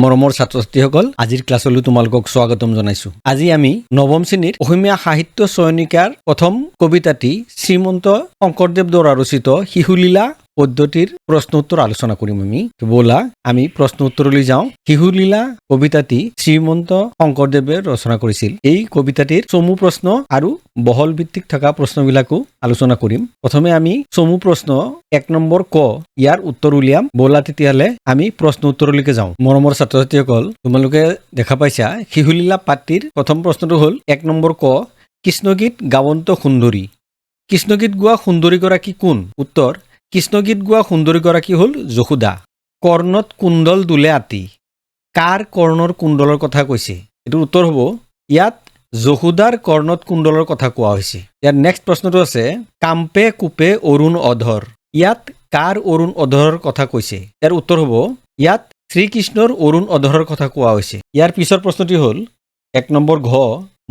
মৰমৰ ছাত্ৰ-ছাত্ৰীসকল আজিৰ ক্লাছলৈ তোমালোকক স্বাগতম জনাইছো। আজি আমি নৱম শ্ৰেণীৰ অসমীয়া সাহিত্য চয়নিকাৰ প্ৰথম কবিতাটি শ্ৰীমন্ত শংকৰদেৱ দ্বাৰা ৰচিত শিশুলীলা পদ্ধতিৰ প্ৰশ্ন উত্তৰ আলোচনা কৰিম। ব'লা আমি প্ৰশ্ন উত্তৰলৈ যাওঁ। শিশুলীলা কবিতাটি শ্ৰীমন্ত শংকৰদেৱে ৰচনা কৰিছিল। এই কবিতাটিৰ চমু প্ৰশ্ন আৰু বহল ভিত্তিক থকা প্ৰশ্নবিলাকো আলোচনা কৰিম। প্ৰথমে আমি চমু প্ৰশ্ন 1 নম্বৰ ক ইয়াৰ উত্তৰ উলিয়াম। ব'লা তেতিয়াহ'লে আমি প্ৰশ্ন উত্তৰলৈকে যাওঁ। মৰমৰ ছাত্ৰ-ছাত্ৰীসকল তোমালোকে দেখা পাইছা শিশুলীলা পাঠটিৰ প্ৰথম প্ৰশ্নটো হ'ল 1 নম্বৰ ক কৃষ্ণগীত গাৱন্ত সুন্দৰী। কৃষ্ণগীত গোৱা সুন্দৰীগৰাকী কোন? উত্তৰ কৃষ্ণগীত গোৱা সুন্দৰীগৰাকী হ'ল যশোদা। কৰ্ণত কুণ্ডল দুলে আতি। কাৰ কৰ্ণৰ কুণ্ডলৰ কথা কৈছে? এইটোৰ উত্তৰ হ'ব ইয়াত যশোদাৰ কৰ্ণত কুণ্ডলৰ কথা কোৱা হৈছে। ইয়াৰ নেক্সট প্ৰশ্নটো আছে কাম্পে কুপে অৰুণ অধৰ। ইয়াত কাৰ অৰুণ অধৰৰ কথা কৈছে? ইয়াৰ উত্তৰ হ'ব ইয়াত শ্ৰীকৃষ্ণৰ অৰুণ অধৰৰ কথা কোৱা হৈছে। ইয়াৰ পিছৰ প্ৰশ্নটি হ'ল 1 নম্বৰ ঘ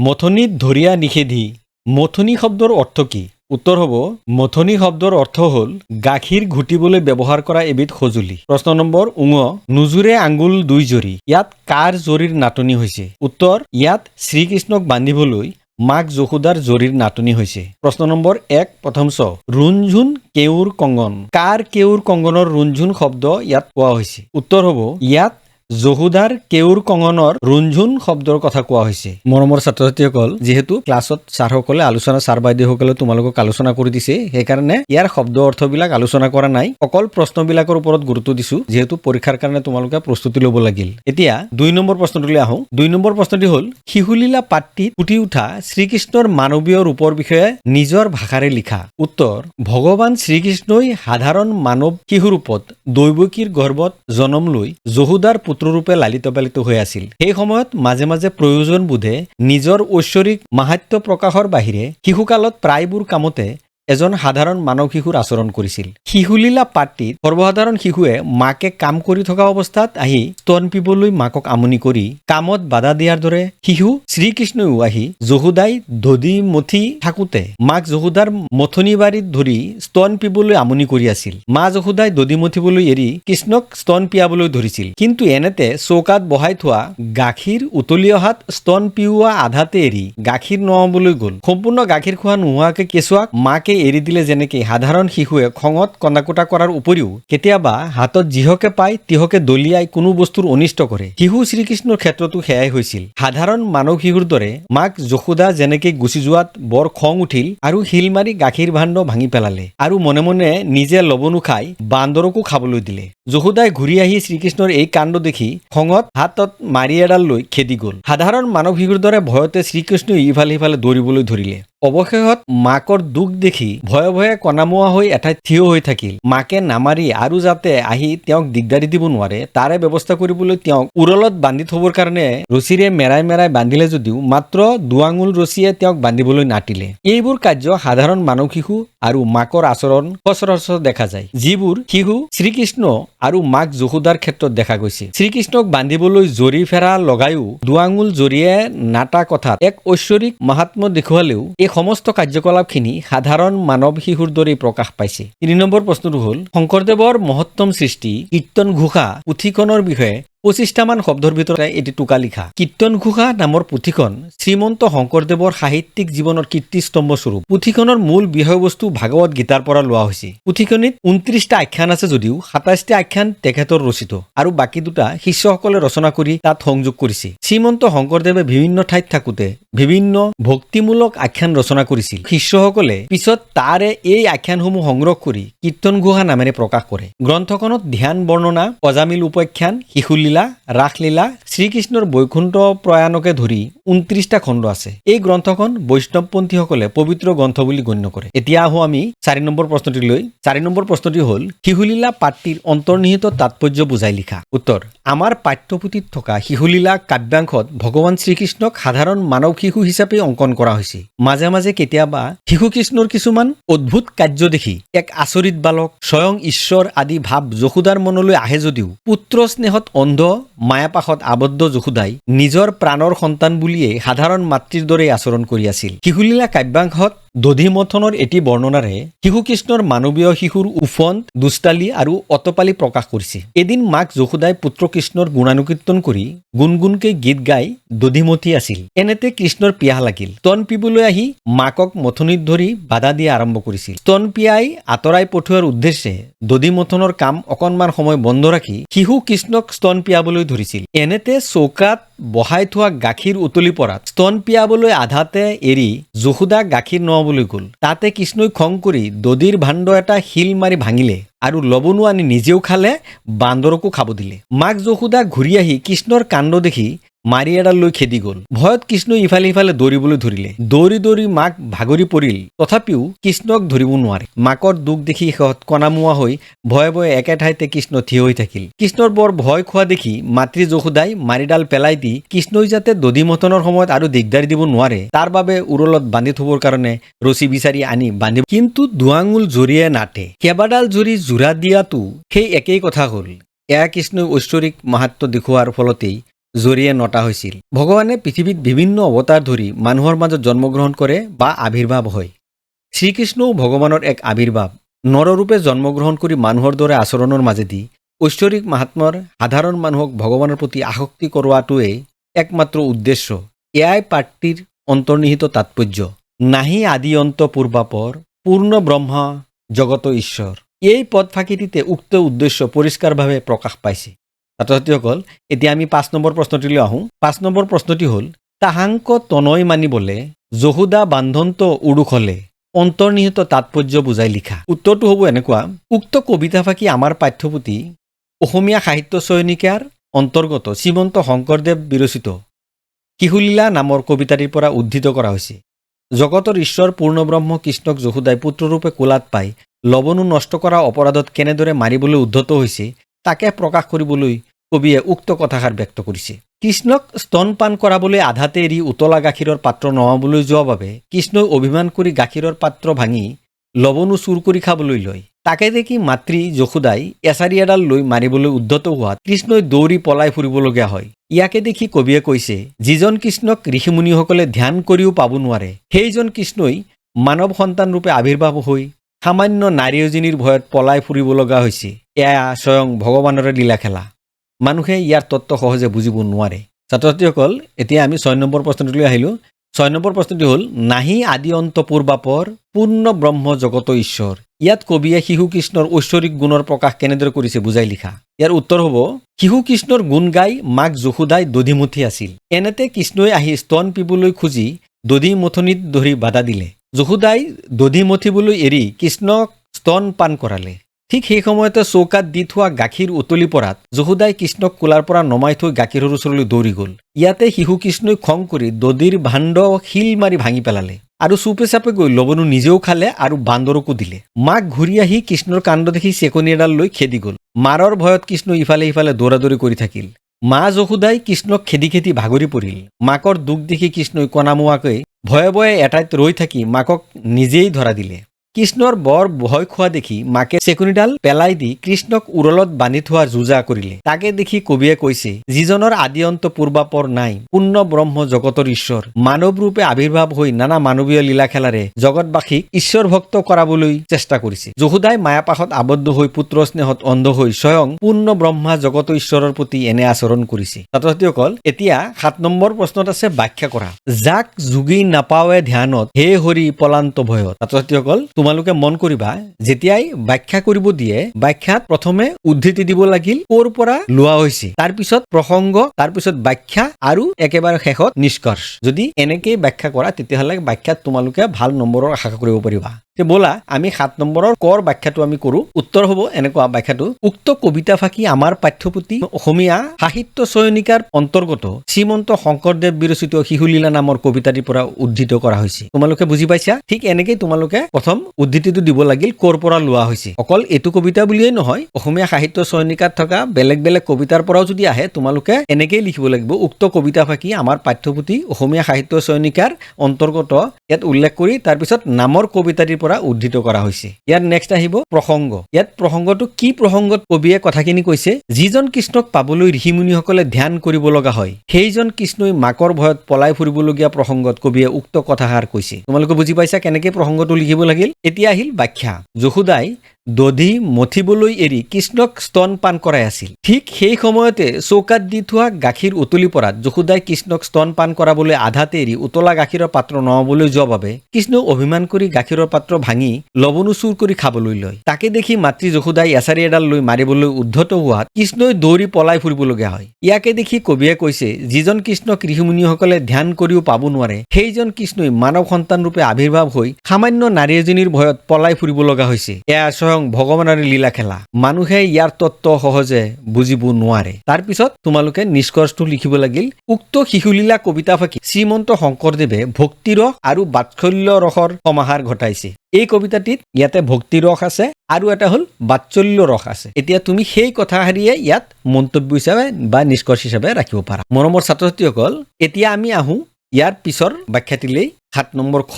মথনিত ধৰিয়া নিষেধি। মথনি শব্দৰ অৰ্থ কি? উত্তৰ হ'ব মথনি শব্দৰ অৰ্থ হ'ল গাখীৰ ঘুটিবলৈ ব্যৱহাৰ কৰা এবিধ সঁজুলি। প্ৰশ্ন নম্বৰ উঙ নুজুৰে আঙ্গুল দুই জৰি। ইয়াত কাৰ জৰিৰ নাটনি হৈছে? উত্তৰ ইয়াত শ্ৰীকৃষ্ণক বান্ধিবলৈ মাক যশোদাৰ জৰিৰ নাটনি হৈছে। প্ৰশ্ন নম্বৰ 1 প্ৰথম চ ৰুণঝুন কেউৰ কংগন। কাৰ কেউৰ কংগনৰ ৰুণঝুন শব্দ ইয়াত কোৱা হৈছে? উত্তৰ হ'ব ইয়াত যশোদাৰ কেউৰ কংগনৰ ৰুণঝুন শব্দৰ কথা কোৱা হৈছে। মৰমৰ ছাত্ৰ-ছাত্ৰীসকল যিহেতু ক্লাছত ছাৰসকলে ছাৰ বাইদেউসকলে তোমালোকক আলোচনা কৰি দিছে, সেইকাৰণে ইয়াৰ শব্দ অৰ্থবিলাক আলোচনা কৰা নাই, অকল প্ৰশ্নবিলাকৰ ওপৰত গুৰুত্ব দিছো, যিহেতু পৰীক্ষাৰ কাৰণে তোমালোকে প্ৰস্তুতি ল'ব লাগিল। এতিয়া 2 নম্বৰ প্ৰশ্নটোলৈ আহোঁ। 2 নম্বৰ প্ৰশ্নটি হ'ল শিশুলীলা পাঠটিত ফুটি উঠা শ্ৰীকৃষ্ণৰ মানৱীয় ৰূপৰ বিষয়ে নিজৰ ভাষাৰে লিখা। উত্তৰ ভগৱান শ্ৰীকৃষ্ণই সাধাৰণ মানৱ শিশু ৰূপত দৈৱকীৰ গৰ্ভত জন্ম লৈ যশোদাৰ পুত্ৰৰূপে লালিত পালিত হৈ আছিল। সেই সময়ত মাজে মাজে প্ৰয়োজন বোধে নিজৰ ঐশ্বৰিক মাহাত্য প্ৰকাশৰ বাহিৰে শিশুকালত প্ৰায়বোৰ কামতে এজন সাধাৰণ মানৱ শিশুৰ আচৰণ কৰিছিল। শিশুলীলা পাঠটিত সৰ্বসাধাৰণ শিশুৱে মাকে কাম কৰি থকা অৱস্থাত আহি স্তন পিবলৈ মাকক আমনি কৰি কামত বাধা দিয়াৰ দৰে শিশু শ্ৰীকৃষ্ণও আহি যশোদাই দধি মথি থাকোতে মাক যশোদাৰ মথনি বাৰীত ধৰি স্তন পিবলৈ আমনি কৰি আছিল। মা যশোদাই দধি মথিবলৈ এৰি কৃষ্ণক স্তন পিয়াবলৈ ধৰিছিল। কিন্তু এনেতে চৌকাত বহাই থোৱা গাখীৰ উতলি অহাত স্তন পিওৱা আধাতে এৰি গাখীৰ নোহাবলৈ গ'ল। সম্পূৰ্ণ গাখীৰ খোৱা নোহোৱাকে কেঁচুৱাক মাকে এৰি দিলে যেনেকৈ সাধাৰণ শিশুৱে খঙত কন্দাকুটা কৰাৰ উপৰিও কেতিয়াবা হাতত যিহকে পায় তিহকে দলিয়াই কোনো বস্তুৰ অনিষ্ট কৰে, শিশু শ্ৰীকৃষ্ণৰ ক্ষেত্ৰতো সেয়াই হৈছিল। সাধাৰণ মানৱ শিশুৰ দৰে মাক যশোদা যেনেকৈ গুচি যোৱাত বৰ খং উঠিল আৰু শিল মাৰি গাখীৰ ভাণ্ড ভাঙি পেলালে আৰু মনে মনে নিজে লবনো খাই বান্দৰকো খাবলৈ দিলে। যশোদাই ঘূৰি আহি শ্ৰীকৃষ্ণৰ এই কাণ্ড দেখি খঙত হাতত মাৰি এডাল লৈ খেদি গ'ল। সাধাৰণ মানৱ শিশুৰ দৰে ভয়তে শ্ৰীকৃষ্ণ ইফালে সিফালে দৌৰিবলৈ ধৰিলে। অৱশেষত মাকৰ দুখ দেখি ভয়ে ভয়ে কণামোৱা হৈ এঠাইত থিয় হৈ থাকিল। মাকে নামাৰি আৰু যাতে আহি তেওঁক দিগদাৰি দিব নোৱাৰে তাৰে ব্যৱস্থা কৰিবলৈ তেওঁক উৰলত বান্ধি থবৰ কাৰণে ৰছীৰে মেৰাই মেৰাই বান্ধিলে যদিও মাত্ৰ 2 আঙুল ৰছীয়ে তেওঁক বান্ধিবলৈ নাটিলে। এইবোৰ কাৰ্য সাধাৰণ মানৱ শিশু আৰু মাকৰ আচৰণ সচৰাচৰ দেখা যায়, যিবোৰ শিশু শ্ৰীকৃষ্ণ আৰু মাক যশোদাৰ ক্ষেত্ৰত দেখা গৈছে। শ্ৰীকৃষ্ণক বান্ধিবলৈ জৰি ফেৰা লগায়ো 2 আঙুল জৰিয়ে নাটা কথাত এক ঐশ্বৰিক মাহাত্ম্য দেখুৱালেও এই সমস্ত কাৰ্যকলাপখিনি সাধাৰণ মানৱ শিশুৰ দৰে প্ৰকাশ পাইছে। 3 নম্বৰ প্ৰশ্নটো হ'ল শংকৰদেৱৰ মহত্তম সৃষ্টি কীৰ্তন ঘোষা পুথিখনৰ বিষয়ে 25টামান শব্দৰ ভিতৰত এটি টোকা লিখা। কীৰ্তন ঘোষা নামৰ পুথিখন শ্ৰীমন্ত শংকৰদেৱৰ সাহিত্যিক জীৱনৰ কীৰ্তিস্তম্ভ স্বৰূপ। পুথিখনৰ মূল বিষয়বস্তু ভাগৱত গীতাৰ পৰা লোৱা হৈছে। পুথিখনিত 29টা আখ্যান আছে যদিও 27টা আখ্যান তেখেতৰ ৰচিত আৰু বাকী 2টা শিষ্যসকলে ৰচনা কৰি তাত সংযোগ কৰিছে। শ্ৰীমন্ত শংকৰদেৱে বিভিন্ন ঠাইত থাকোতে বিভিন্ন ভক্তিমূলক আখ্যান ৰচনা কৰিছিল। শিষ্যসকলে পিছত তাৰে এই আখ্যানসমূহ সংগ্ৰহ কৰি কীৰ্তন ঘোষা নামেৰে প্ৰকাশ কৰে। গ্ৰন্থখনত ধ্যান বৰ্ণনা, অজামিল উপাখ্যান, শিশুলীলা, ৰাসলীলা, শ্ৰীকৃষ্ণৰ বৈকুণ্ঠ প্ৰয়াণকে ধৰি 29টা খণ্ড আছে। এই গ্ৰন্থখন বৈষ্ণৱপন্থীসকলে পবিত্ৰ গ্ৰন্থ বুলি গণ্য কৰে। এতিয়া আহোঁ আমি 4 নম্বৰ প্ৰশ্নটিলৈ। 4 নম্বৰ প্ৰশ্নটি হ'ল শিশুলীলা পাঠটিৰ অন্তৰ্নিহিত তাৎপৰ্য বুজাই লিখা। উত্তৰ আমাৰ পাঠ্যপুথিত থকা শিশুলীলা কাব্যাংশত ভগৱান শ্ৰীকৃষ্ণক সাধাৰণ মানৱ শিশু হিচাপে অংকন কৰা হৈছে। মাজে মাজে কেতিয়াবা শিশু কৃষ্ণৰ কিছুমান অদ্ভুত কাৰ্য দেখি এক আচৰিত বালক স্বয়ং ঈশ্বৰ আদি ভাৱ যশোদাৰ মনলৈ আহে যদিও পুত্ৰ স্নেহত অন্ধ মায়াপাশত আবদ্ধ যশোদাই নিজৰ প্ৰাণৰ সন্তান বুলিয়েই সাধাৰণ মাতৃৰ দৰে আচৰণ কৰি আছিল। শিশুলীলা কাব্যাংশত দধিমথনৰ এটি বৰ্ণনাৰে শিশু কৃষ্ণৰ মানৱীয় শিশুৰ উফন্দ, দুষ্টালি আৰু অতপালি প্ৰকাশ কৰিছে। এদিন মাক যশোদাই পুত্ৰ কৃষ্ণৰ গুণানুকীৰ্তন কৰি গুণগুণকে গীত গাই দধিমথি আছিল। এনেতে কৃষ্ণৰ পিয়াহ লাগিল। স্তন পিবলৈ আহি মাকক মথনিত ধৰি বাধা দিয়া আৰম্ভ কৰিছিল। স্তন পিয়াই আঁতৰাই পঠোৱাৰ উদ্দেশ্যে দধিমথনৰ কাম অকণমান সময় বন্ধ ৰাখি শিশু কৃষ্ণক স্তন পিয়াবলৈ ধৰিছিল। এনেতে চৌকাত বহাই থোৱা গাখীৰ উতলি পৰাত স্তন পিয়াবলৈ আধাতে এৰি যশোদা গাখীৰ নোৱাবলৈ গ'ল। তাতে কৃষ্ণই খং কৰি দধিৰ ভাণ্ড এটা শিল মাৰি ভাঙিলে আৰু লবণো আনি নিজেও খালে, বান্দৰকো খাব দিলে। মাক যশোদা ঘূৰি আহি কৃষ্ণৰ কাণ্ড দেখি মাৰি এডাল লৈ খেদি গ'ল। ভয়ত কৃষ্ণই ইফালে সিফালে দৌৰিবলৈ ধৰিলে। দৌৰি দৌৰি মাক ভাগৰি পৰিল, তথাপিও কৃষ্ণক ধৰিব নোৱাৰে। মাকৰ দুখ দেখি শেষত কণামুৱা হৈ ভয়ে ভয়ে একে ঠাইতে কৃষ্ণ থিয় হৈ থাকিল। কৃষ্ণৰ বৰ ভয় খোৱা দেখি মাতৃ যশোদাই মাৰিডাল পেলাই দি কৃষ্ণই যাতে দধিমথনৰ সময়ত আৰু দিগদাৰি দিব নোৱাৰে তাৰ বাবে উৰলত বান্ধি থবৰ কাৰণে ৰছী বিচাৰি আনি বান্ধি, কিন্তু দুআঙুল জৰিয়ে নাটে। কেইবাডাল জৰি জোৰা দিয়াটো সেই একেই কথা হ'ল। এয়া কৃষ্ণই ঐশ্বৰিক মাহাত্ম্য দেখুওৱাৰ ফলতেই জৰিয়ে নটা হৈছিল। ভগৱানে পৃথিৱীত বিভিন্ন অৱতাৰ ধৰি মানুহৰ মাজত জন্মগ্ৰহণ কৰে বা আৱিৰ্ভাৱ হয়। শ্ৰীকৃষ্ণও ভগৱানৰ এক আৱিৰ্ভাৱ। নৰৰূপে জন্মগ্ৰহণ কৰি মানুহৰ দৰে আচৰণৰ মাজেদি ঐশ্বৰিক মাহাত্ম্যৰ সাধাৰণ মানুহক ভগৱানৰ প্ৰতি আসক্তি কৰোৱাটোৱেই একমাত্ৰ উদ্দেশ্য। এয়াই প্ৰাৰ্থীৰ অন্তৰ্নিহিত তাৎপৰ্য। নাহি আদি অন্ত পূৰ্বাপৰ, পূৰ্ণ ব্ৰহ্মা জগত ঈশ্বৰ। এই পদ ফাঁকিটিতে উক্ত উদ্দেশ্য পৰিষ্কাৰভাৱে প্ৰকাশ পাইছে। ছাত্ৰ ছাত্ৰীসকল, এতিয়া আমি 5 নম্বৰ প্ৰশ্নটিলৈ আহোঁ। 5 নম্বৰ প্ৰশ্নটি হ'ল, তাহাংক তনয় মানিবলে যশোদা বান্ধন্ত উৰুখলে অন্তৰ্নিহিত তাৎপৰ্য বুজাই লিখা। উত্তৰটো হ'ব এনেকুৱা, উক্ত কবিতা ফাঁকি আমাৰ পাঠ্যপুথি অসমীয়া সাহিত্য চয়নিকাৰ অন্তৰ্গত শ্ৰীমন্ত শংকৰদেৱ বিৰচিত শিশুলীলা নামৰ কবিতাটিৰ পৰা উদ্ধৃত কৰা হৈছে। জগতৰ ঈশ্বৰ পূৰ্ণব্ৰহ্ম কৃষ্ণক যশোদাই পুত্ৰৰূপে কোলাত পাই লৱণো নষ্ট কৰা অপৰাধত কেনেদৰে মাৰিবলৈ উদ্ধত হৈছে তাকে প্ৰকাশ কৰিবলৈ কবিয়ে উক্ত কথাষাৰ ব্যক্ত কৰিছে। কৃষ্ণক স্তনপান কৰাবলৈ আধাতে এৰি উতলা গাখীৰৰ পাত্ৰ নমাবলৈ যোৱা বাবে কৃষ্ণই অভিমান কৰি গাখীৰৰ পাত্ৰ ভাঙি লৱণো চুৰ কৰি খাবলৈ লয়। তাকে দেখি মাতৃ যশোদাই এছাৰি এডাল লৈ মাৰিবলৈ উদ্ধত হোৱাত কৃষ্ণই দৌৰি পলাই ফুৰিবলগীয়া হয়। ইয়াকে দেখি কবিয়ে কৈছে, যিজন কৃষ্ণক ঋষিমুনিসকলে ধ্যান কৰিও পাব নোৱাৰে সেইজন কৃষ্ণই মানৱ সন্তান ৰূপে আৱিৰ্ভাৱ হৈ সামান্য নাৰী এজনীৰ ভয়ত পলাই ফুৰিব লগা হৈছে। এয়া স্বয়ং ভগৱানৰে লীলা খেলা। মানুহে ইয়াৰ তত্ত্ব সহজে বুজিব নোৱাৰে। ছাত্ৰ ছাত্ৰীসকল, এতিয়া আমি 6 নম্বৰ প্ৰশ্নটিলৈ আহিলোঁ। 6 নম্বৰ প্ৰশ্নটি হ'ল, নাহি আদি অন্ত পূৰ্বাপৰ, পূৰ্ণ ব্ৰহ্ম জগত ঈশ্বৰ। ইয়াত কবিয়ে শিশু কৃষ্ণৰ ঐশ্বৰিক গুণৰ প্ৰকাশ কেনেদৰে কৰিছে বুজাই লিখা। ইয়াৰ উত্তৰ হ'ব, শিশু কৃষ্ণৰ গুণ গাই মাক যশোদাই দধিমথি আছিল। এনেতে কৃষ্ণই আহি স্তন পিবলৈ খুজি দধিমথনিত ধৰি বাধা দিলে। যশোদাই দধিমথিবলৈ এৰি কৃষ্ণক স্তন পান কৰালে। ঠিক সেই সময়তে চৌকাত দি থোৱা গাখীৰ উতলি পৰাত যশোদাই কৃষ্ণক কোলাৰ পৰা নমাই থৈ গাখীৰৰ ওচৰলৈ দৌৰি গ'ল। ইয়াতে শিশু কৃষ্ণই খং কৰি দধিৰ ভাণ্ড শিল মাৰি ভাঙি পেলালে আৰু চুপে চাপে গৈ লৱণো নিজেও খালে আৰু বান্দৰকো দিলে। মাক ঘূৰি আহি কৃষ্ণৰ কাণ্ড দেখি চেকনি এডাল লৈ খেদি গ'ল। মাৰৰ ভয়ত কৃষ্ণ ইফালে সিফালে দৌৰাদৌৰি কৰি থাকিল। মা যশোদাই কৃষ্ণক খেদি খেদি ভাগৰি পৰিল। মাকৰ দুখ দেখি কৃষ্ণই কণামুৱাকৈ ভয়ে ভয়ে এঠাইত ৰৈ থাকি মাকক নিজেই ধৰা দিলে। কৃষ্ণৰ বৰ ভয় খোৱা দেখি মাকে চেকনিডাল পেলাই দি কৃষ্ণক উৰলত বান্ধি থোৱা যোজা কৰিলে। তাকে দেখি কবিয়ে কৈছে, যিজনৰ আদি অন্ত পূৰ্বাপৰ নাই, পূৰ্ণ ব্ৰহ্ম জগতৰ ঈশ্বৰ, মানৱ ৰূপে আৱিৰ্ভাৱ হৈ নানা মানৱীয় লীলা খেলাৰে জগতবাসীক ঈশ্বৰ ভক্ত কৰাবলৈ চেষ্টা কৰিছে। যশোদাই মায়াপাশত আবদ্ধ হৈ পুত্ৰ স্নেহত অন্ধ হৈ স্বয়ং পূৰ্ণ ব্ৰহ্মা জগত ঈশ্বৰৰ প্ৰতি এনে আচৰণ কৰিছে। ছাত্ৰ ছাত্ৰীসকল, এতিয়া 7 নম্বৰ প্ৰশ্নত আছে ব্যাখ্যা কৰা। যাক যোগী নাপাৱে ধ্যানত, হে হৰি পলান্ত ভয়ত। ছাত্ৰ ছাত্ৰীসকল, তোমালোকে মন কৰিবা, যেতিয়াই ব্যাখ্যা কৰিব দিয়ে ব্যাখ্যাত প্ৰথমে উদ্ধৃতি দিব লাগিল ক'ৰ পৰা লোৱা হৈছে, তাৰপিছত প্ৰসংগ, তাৰপিছত ব্যাখ্যা আৰু একেবাৰে শেষত নিষ্কৰ্ষ। যদি এনেকেই ব্যাখ্যা কৰা তেতিয়াহ'লে ব্যাখ্যাত তোমালোকে ভাল নম্বৰৰ আশা কৰিব পাৰিবা। ব'লা আমি 7 নম্বৰৰ কৰ ব্যাখ্যাটো আমি কৰোঁ। উত্তৰ হ'ব এনেকুৱা ব্যাখ্যাটো, উক্ত কবিতা ফাঁকি আমাৰ পাঠ্যপুথি অসমীয়া সাহিত্য চয়নিকাৰ অন্তৰ্গত শ্ৰীমন্ত শংকৰদেৱ বিৰচিত শিশুলীলা নামৰ কবিতাটিৰ পৰা উদ্ধৃত কৰা হৈছে। তোমালোকে বুজি পাইছা? ঠিক এনেকেই তোমালোকে প্ৰথম উদ্ধৃতিটো দিব লাগিল ক'ৰ পৰা লোৱা হৈছে। অকল এইটো কবিতা বুলিয়েই নহয়, অসমীয়া সাহিত্য চয়নিকাত থকা বেলেগ বেলেগ কবিতাৰ পৰাও যদি আহে তোমালোকে এনেকেই লিখিব লাগিব, উক্ত কবিতা ফাঁকি আমাৰ পাঠ্যপুথি অসমীয়া সাহিত্য চয়নিকাৰ অন্তৰ্গত, ইয়াত উল্লেখ কৰি তাৰপিছত নামৰ কবিতাটিৰ পৰা উদ্ধৃত কৰা হৈছে। ইয়াৰ নেক্সট আহিব প্ৰসংগ। ইয়াত প্ৰসংগটো কি প্ৰসংগত কবিয়ে কথাখিনি কৈছে, যিজন কৃষ্ণক পাবলৈ ঋষিমুনিসকলে ধ্যান কৰিব লগা হয়, সেইজন কৃষ্ণই মাকৰ ভয়ত পলাই ফুৰিবলগীয়া প্ৰসংগত কবিয়ে উক্ত কথাষাৰ কৈছে। তোমালোকে বুজি পাইছা কেনেকে প্ৰসংগটো লিখিব লাগিল? এতিয়া আহিল ব্যাখ্যা। যশোদাই দধি মথিবলৈ এৰি কৃষ্ণক স্তন পান কৰাই আছিল। ঠিক সেই সময়তে চৌকাত দি থোৱা গাখীৰ উতলি পৰাত যশোদাই কৃষ্ণক স্তন পান কৰাবলৈ আধাতে এৰি উতলা গাখীৰৰ পাত্ৰ নমাবলৈ যোৱা বাবে কৃষ্ণক অভিমান কৰি গাখীৰৰ পাত্ৰ ভাঙি লৱণো চুৰ কৰি খাবলৈ লয়। তাকে দেখি মাতৃ যশোদাই এছাৰি এডাল লৈ মাৰিবলৈ উদ্ধত হোৱাত কৃষ্ণই দৌৰি পলাই ফুৰিবলগীয়া হয়। ইয়াকে দেখি কবিয়ে কৈছে, যিজন কৃষ্ণক ঋষিমুনিসকলে ধ্যান কৰিও পাব নোৱাৰে, সেইজন কৃষ্ণই মানৱ সন্তান ৰূপে আৱিৰ্ভাৱ হৈ সামান্য নাৰী এজনীৰ ভয়ত পলাই ফুৰিব লগা হৈছে। এয়া স্বয়ং ভগৱানৰ লীলা খেলা। মানুহে ইয়াৰ তত্ত্ব সহজে বুজিব নোৱাৰে। তাৰ পিছত তোমালোকে নিষ্কৰ্ষটো লিখিব লাগিল, উক্ত শিশুলীলা কবিতা ফাঁকি শ্ৰীমন্ত শংকৰদেৱে ভক্তিৰস আৰু বাৎসল্য ৰসৰ সমাহাৰ ঘটাইছে। এই কবিতাটিত ইয়াতে ভক্তি ৰস আছে আৰু এটা হ'ল বাৎসল্য ৰস আছে। এতিয়া তুমি সেই কথাষাৰিয়ে ইয়াত মন্তব্য হিচাপে বা নিষ্কৰ্ষ হিচাপে ৰাখিব পাৰা। মৰমৰ ছাত্ৰ ছাত্ৰীসকল, এতিয়া আমি আহোঁ ইয়াৰ পিছৰ ব্যাখ্যাটিলৈ। 7 নম্বৰ খ,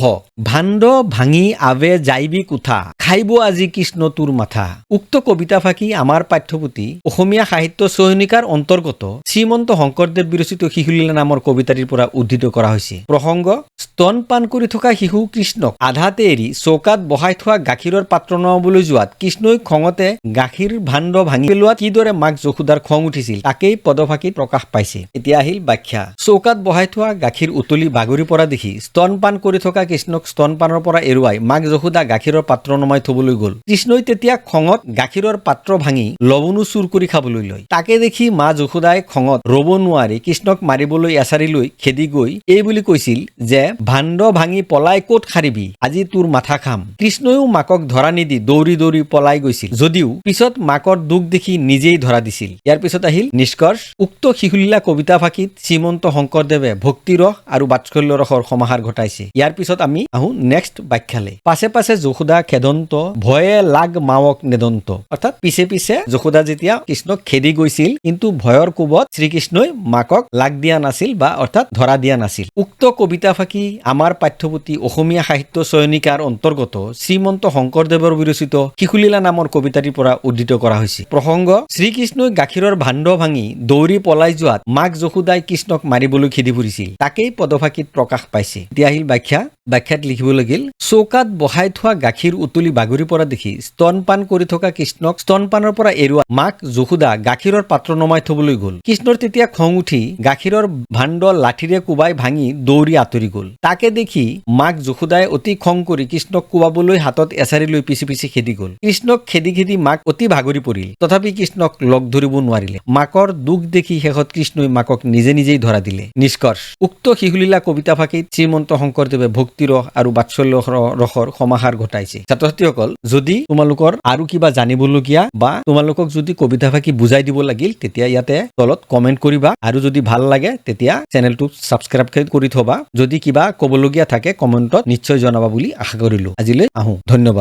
ভাণ্ড ভাঙি আবে যাইবি কোঠা, খাইব আজি কৃষ্ণ তোৰ মাথা। উক্ত কবিতা ফাঁকি আমাৰ পাঠ্যপুথি অসমীয়া সাহিত্য চয়নিকাৰ অন্তৰ্গত শ্ৰীমন্ত শংকৰদেৱ বিৰচিত শিশুলীলা নামৰ কবিতাটিৰ পৰা উদ্ধৃত কৰা হৈছে। প্ৰসংগ, স্তন পান কৰি থকা শিশু কৃষ্ণক আধাতে এৰি চৌকাত বহাই থোৱা গাখীৰৰ পাত্ৰ নমাবলৈ যোৱাত কৃষ্ণই খঙতে গাখীৰ ভাণ্ড ভাঙি পেলোৱাত কিদৰে মাক যশোদাৰ খং উঠিছিল তাকেই পদফাঁকিত প্ৰকাশ পাইছে। এতিয়া আহিল ব্যাখ্যা। চৌকাত বহাই থোৱা গাখীৰ উতলি বাগৰি পৰা দেখি স্তন পান কৰি থকা কৃষ্ণক স্তনপানৰ পৰা এৰুৱাই মাক যশোদা গাখীৰৰ পাত্ৰ নমাই থবলৈ গ'ল। কৃষ্ণই তেতিয়া খঙত গাখীৰৰ পাত্ৰ ভাঙি লৱণো চুৰ কৰি খাবলৈ লয়। তাকে দেখি মা যশোদাই খঙত ৰ'ব নোৱাৰি কৃষ্ণক মাৰিবলৈ এছাৰি লৈ খেদি গৈ এই বুলি কৈছিল যে, ভাণ্ড ভাঙি পলাই ক'ত সাৰিবি, আজি তোৰ মাথা খাম। কৃষ্ণইও মাকক ধৰা নিদি দৌৰি দৌৰি পলাই গৈছিল, যদিও পিছত মাকৰ দুখ দেখি নিজেই ধৰা দিছিল। ইয়াৰ পিছত আহিল নিষ্কৰ্ষ। উক্ত শিশুলীলা কবিতা ফাঁকিত শ্ৰীমন্ত শংকৰদেৱে ভক্তিৰস আৰু বাৎসল্য ৰসৰ সমাহাৰ ঘটাইছে। ইয়াৰ পিছত আমি আহোঁ নেক্সট ব্যাখ্যালে। পাছে পাছে যশোদা খেদন্ত, ভয়ে লাগ মাৱক নেদন্ত। অৰ্থাৎ পিছে পিছে যশোদা যেতিয়া কৃষ্ণক খেদি গৈছিল, কিন্তু ভয়ৰ কোবত শ্ৰীকৃষ্ণই মাকক লাগ দিয়া নাছিল বা অৰ্থাৎ ধৰা দিয়া নাছিল। উক্ত কবিতা ফাঁকি আমাৰ পাঠ্যপুথি অসমীয়া সাহিত্য চয়নিকাৰ অন্তৰ্গত শ্ৰীমন্ত শংকৰদেৱৰ বিৰচিত শিশুলীলা নামৰ কবিতাটিৰ পৰা উদ্ধৃত কৰা হৈছে। প্ৰসংগ, শ্ৰীকৃষ্ণই গাখীৰৰ ভাণ্ড ভাঙি দৌৰি পলাই যোৱাত মাক যশোদাই কৃষ্ণক মাৰিবলৈ খেদি ফুৰিছিল, তাকেই পদফাঁকিত প্ৰকাশ পাইছে। এতিয়া আহিল ব্যাখ্যা। ব্যাখ্যাত লিখিব লাগিল, চৌকাত বহাই থোৱা গাখীৰ উতলি বাগৰি পৰা দেখি স্তনপান কৰি থকা কৃষ্ণক স্তনপানৰ পৰা এৰুৱা মাক যশোদা গাখীৰৰ পাত্ৰ নমাই থবলৈ গ'ল। কৃষ্ণৰ তেতিয়া খং উঠি গাখীৰৰ ভাণ্ড লাঠিৰে কোবাই ভাঙি দৌৰি আঁতৰি গ'ল। তাকে দেখি মাক যশোদাই অতি খং কৰি কৃষ্ণক কোবাবলৈ হাতত এছাৰি লৈ পিছে পিছে খেদি গ'ল। কৃষ্ণক খেদি খেদি মাক অতি ভাগৰি পৰিল, তথাপি কৃষ্ণক লগ ধৰিব নোৱাৰিলে। মাকৰ দুখ দেখি শেষত কৃষ্ণই মাকক নিজে নিজেই ধৰা দিলে। নিষ্কৰ্ষ, উক্ত শিশুলীলা কবিতা ফাঁকিত শ্ৰীমন্ত শংকৰদেৱে ভক্তিৰস আৰু বাৎসল্য ৰসৰ সমাহাৰ ঘটাইছে। ছাত্ৰ ছাত্ৰীসকল, যদি তোমালোকৰ আৰু কিবা জানিবলগীয়া বা তোমালোকক যদি কবিতা ফাঁকি বুজাই দিব লাগিল, তেতিয়া ইয়াতে তলত কমেন্ট কৰিবা, আৰু যদি ভাল লাগে তেতিয়া চেনেলটো ছাবস্ক্ৰাইব কৰি থবা। যদি কিবা ক'বলগীয়া থাকে কমেন্টত নিশ্চয় জনাবা বুলি আশা কৰিলো। আজিলৈ আহোঁ, ধন্যবাদ।